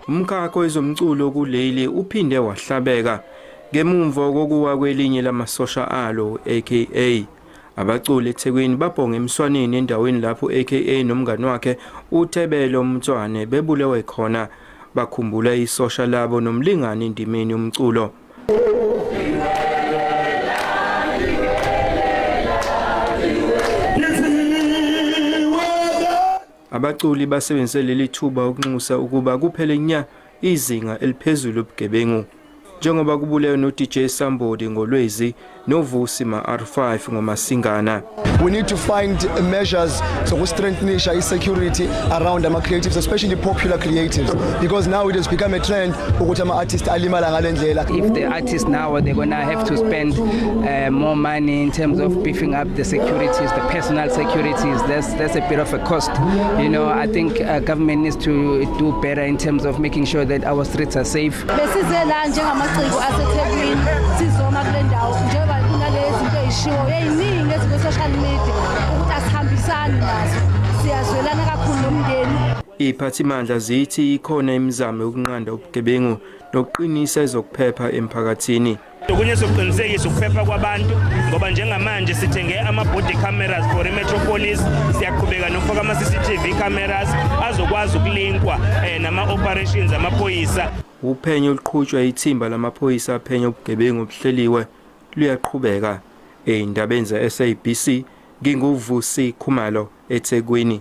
Umkhakha wezomculo kuleli uphinde wahlabeka ngemumva kokuwa kwelinye lamasosha alo aka abaculi eThekwini babhonga emswaneni endaweni lapho aka nomngani wakhe uThebelo Mtswane bebulewe khona bakhumbula isosha labo nomlingani indimeni umculo. Abaculi basebenzise leli thuba ukunxusa ukuba kuphele nya izinga eliphezulu ubugebengu njengoba kubulewe no DJ Sambodi ngoLwezi noVusi ma R5 ngoMasingana. We need to find measures to strengthen security around our creatives, especially popular creatives, because now it has become a trend ukuthi ama artists alimala ngalendlela. If the artists now they're going to have to spend more money in terms of beefing up the securities, the personal securities, that's a bit of a cost. You know, I think government needs to do better in terms of making sure that our streets are safe. Besizela njengamaciko aseThekwini sizoma kule ndawo njengoba kunalezi zinto ezishiwo eziningi eziko social media ukuthi asihambisani nazo siyazwelana kakhulu nomndeni. Iphathimandla zithi ikhona imizamo yokunqanda ubugebengu nokuqinisa ezokuphepha emphakathini. Okunye sokuqinisekisa ukuphepha kwabantu ngoba njengamanje sithenge ama body cameras for Metropolis, siyaqhubeka nokufaka ama CCTV cameras azokwazi ukulinkwa nama operations amaphoyisa. Uphenyo oluqhutshwa ithimba lamaphoyisa aphenya ubugebengu obuhleliwe luyaqhubeka. Izindaba za SABC nginguVusi Khumalo eThekwini.